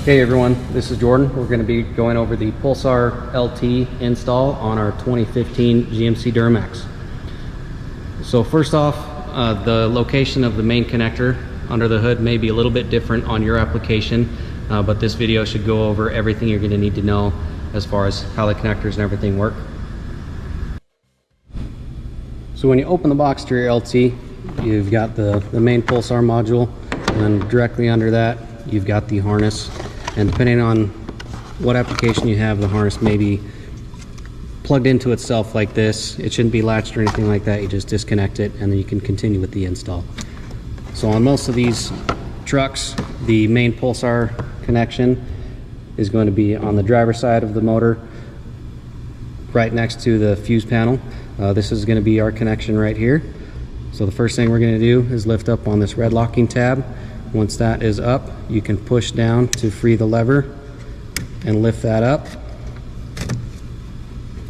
Hey everyone, this is Jordan. We're going to be going over the Pulsar LT install on our 2015 GMC Duramax. So first off, the location of the main connector under the hood may be a little bit different on your application, but this video should go over everything you're going to need to know as far as how the connectors and everything work. So when you open the box to your LT, you've got the main Pulsar module, and directly under that you've got the harness. And depending on what application you have, the harness may be plugged into itself like this. It shouldn't be latched or anything like that. You just disconnect it and then you can continue with the install. So on most of these trucks, the main Pulsar connection is going to be on the driver's side of the motor, right next to the fuse panel. This is going to be our connection right here. So the first thing we're going to do is lift up on this red locking tab. Once that is up, you can push down to free the lever and lift that up.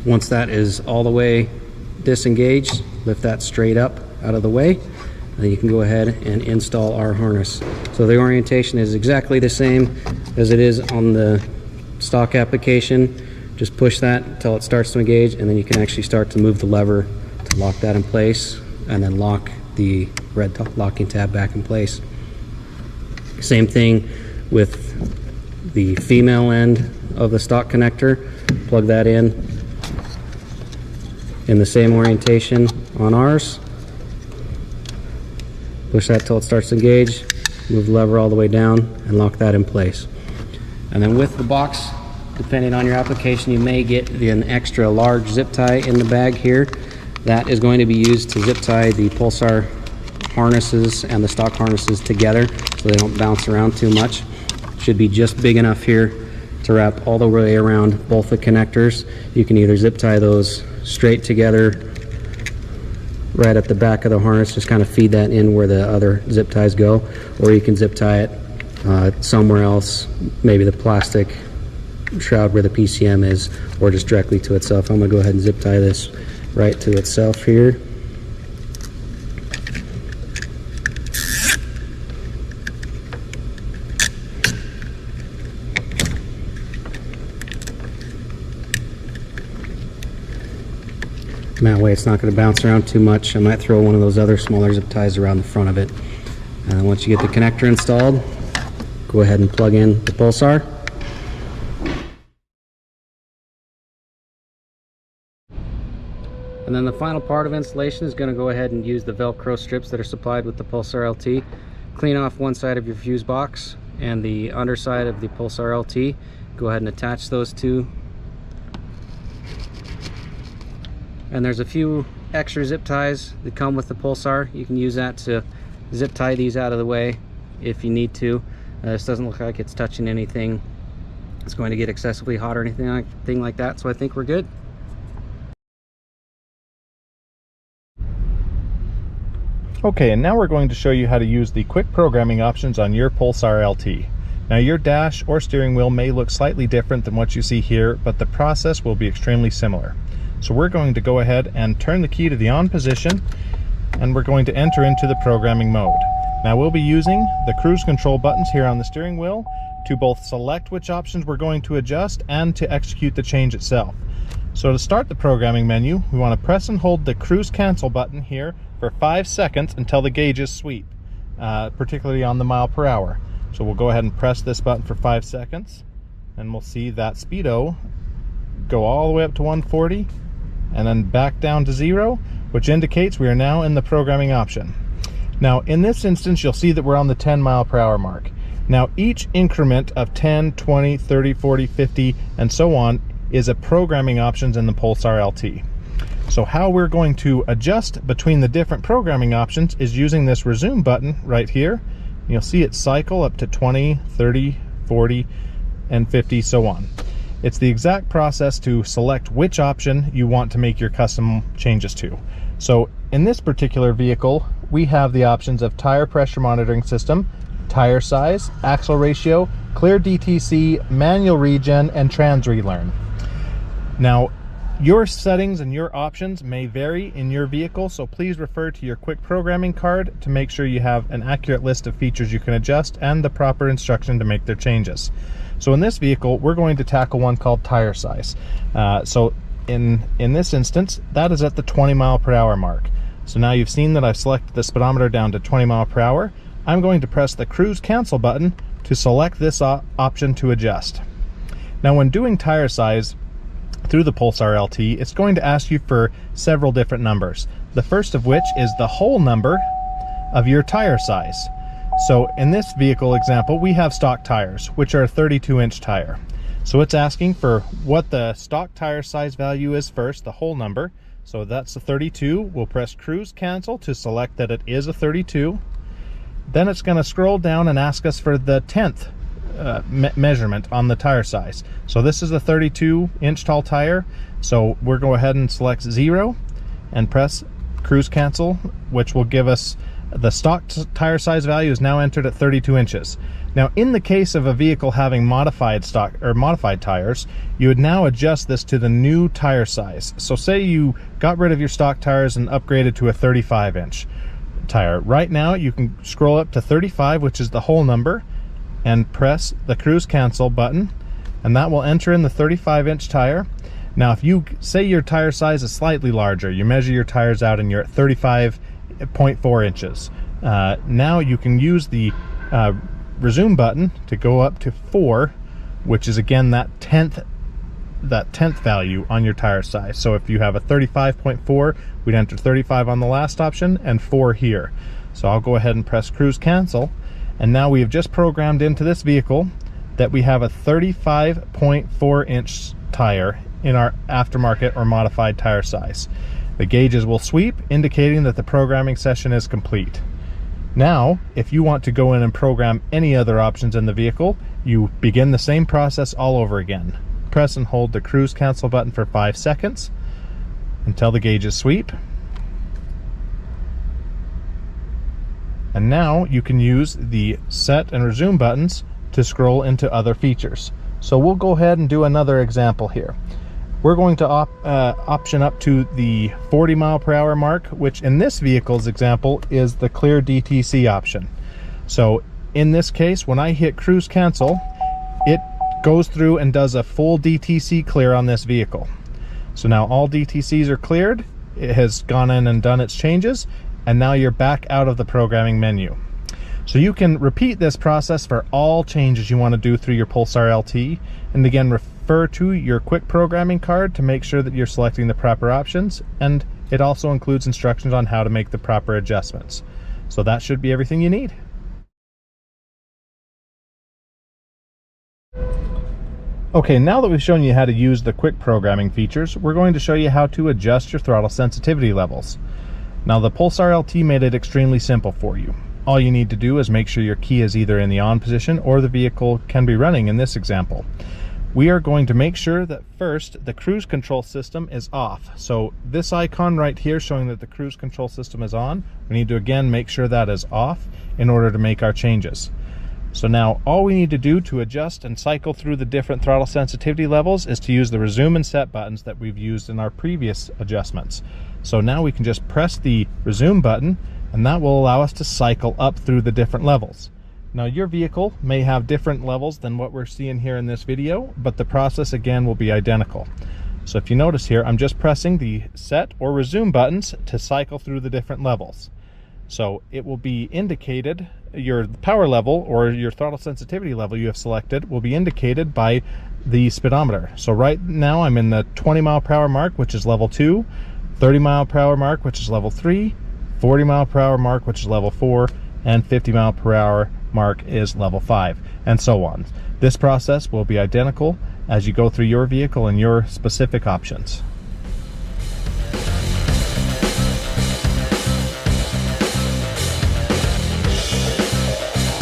Once that is all the way disengaged, lift that straight up out of the way, and then you can go ahead and install our harness. So the orientation is exactly the same as it is on the stock application. Just push that until it starts to engage, and then you can actually start to move the lever to lock that in place and then lock the red locking tab back in place. Same thing with the female end of the stock connector. Plug that in the same orientation on ours. Push that till it starts to engage, move the lever all the way down and lock that in place. And then with the box, depending on your application, you may get an extra large zip tie in the bag here. That is going to be used to zip tie the Pulsar harnesses and the stock harnesses together so they don't bounce around too much. Should be just big enough here to wrap all the way around both the connectors. You can either zip tie those straight together right at the back of the harness, just kind of feed that in where the other zip ties go, or you can zip tie it somewhere else, maybe the plastic shroud where the PCM is, or just directly to itself. I'm going to go ahead and zip tie this right to itself here. And that way it's not going to bounce around too much. I might throw one of those other smaller zip ties around the front of it. And then once you get the connector installed, go ahead and plug in the Pulsar. And then the final part of installation is going to go ahead and use the Velcro strips that are supplied with the Pulsar LT. Clean off one side of your fuse box and the underside of the Pulsar LT. Go ahead and attach those two. And there's a few extra zip ties that come with the Pulsar. You can use that to zip tie these out of the way if you need to. This doesn't look like it's touching anything. It's going to get excessively hot or anything like that, so I think we're good. Okay, and now we're going to show you how to use the quick programming options on your Pulsar LT. Now your dash or steering wheel may look slightly different than what you see here, but the process will be extremely similar. So we're going to go ahead and turn the key to the on position, and we're going to enter into the programming mode. Now we'll be using the cruise control buttons here on the steering wheel to both select which options we're going to adjust and to execute the change itself. So to start the programming menu, we want to press and hold the cruise cancel button here for 5 seconds until the gauges sweep, particularly on the mile per hour. So we'll go ahead and press this button for 5 seconds, and we'll see that speedo go all the way up to 140 and then back down to 0, which indicates we are now in the programming option. Now in this instance, you'll see that we're on the 10 mile per hour mark. Now each increment of 10, 20, 30, 40, 50, and so on is a programming options in the Pulsar LT. So how we're going to adjust between the different programming options is using this resume button right here. You'll see it cycle up to 20, 30, 40, and 50, so on. It's the exact process to select which option you want to make your custom changes to. So in this particular vehicle, we have the options of tire pressure monitoring system, tire size, axle ratio, clear DTC, manual regen, and trans relearn. Now, Your settings and your options may vary in your vehicle, so please refer to your quick programming card to make sure you have an accurate list of features you can adjust and the proper instruction to make their changes. So in this vehicle, we're going to tackle one called tire size. So in this instance, that is at the 20 mile per hour mark. So now you've seen that I've selected the speedometer down to 20 mile per hour. I'm going to press the cruise cancel button to select this option to adjust. Now when doing tire size through the Pulsar LT, it's going to ask you for several different numbers. The first of which is the whole number of your tire size. So in this vehicle example, we have stock tires, which are a 32-inch tire. So it's asking for what the stock tire size value is first, the whole number. So that's a 32. We'll press cruise cancel to select that it is a 32. Then it's going to scroll down and ask us for the 10th measurement on the tire size. So this is a 32-inch tall tire. So we'll go ahead and select 0 and press cruise cancel, which will give us the stock tire size value is now entered at 32 inches. Now, in the case of a vehicle having modified stock or modified tires, you would now adjust this to the new tire size. So say you got rid of your stock tires and upgraded to a 35-inch tire. Right now, you can scroll up to 35, which is the whole number, and press the cruise cancel button, and that will enter in the 35-inch tire. Now, if you say your tire size is slightly larger, you measure your tires out and you're at 35.4 inches. Now you can use the resume button to go up to 4, which is again that 10th value on your tire size. So if you have a 35.4, we'd enter 35 on the last option and 4 here. So I'll go ahead and press cruise cancel, and now we have just programmed into this vehicle that we have a 35.4 inch tire in our aftermarket or modified tire size. The gauges will sweep, indicating that the programming session is complete. Now, if you want to go in and program any other options in the vehicle, you begin the same process all over again. Press and hold the cruise cancel button for 5 seconds until the gauges sweep. And now you can use the set and resume buttons to scroll into other features. So we'll go ahead and do another example here. We're going to option up to the 40 mile per hour mark, which in this vehicle's example is the clear DTC option. So in this case, when I hit cruise cancel, it goes through and does a full DTC clear on this vehicle. So now all DTCs are cleared. It has gone in and done its changes, and now you're back out of the programming menu. So you can repeat this process for all changes you want to do through your Pulsar LT, and again refer to your quick programming card to make sure that you're selecting the proper options, and it also includes instructions on how to make the proper adjustments. So that should be everything you need. Okay, now that we've shown you how to use the quick programming features, we're going to show you how to adjust your throttle sensitivity levels. Now the Pulsar LT made it extremely simple for you. All you need to do is make sure your key is either in the on position or the vehicle can be running in this example. We are going to make sure that first the cruise control system is off. So this icon right here showing that the cruise control system is on, we need to again make sure that is off in order to make our changes. So now all we need to do to adjust and cycle through the different throttle sensitivity levels is to use the resume and set buttons that we've used in our previous adjustments. So now we can just press the resume button, and that will allow us to cycle up through the different levels. Now your vehicle may have different levels than what we're seeing here in this video, but the process again will be identical. So if you notice here, I'm just pressing the set or resume buttons to cycle through the different levels. So it will be indicated, your power level or your throttle sensitivity level you have selected will be indicated by the speedometer. So right now I'm in the 20 mile per hour mark, which is level 2, 30 mile per hour mark, which is level 3, 40 mile per hour mark, which is level 4, and 50 mile per hour mark is level 5, and so on. This process will be identical as you go through your vehicle and your specific options.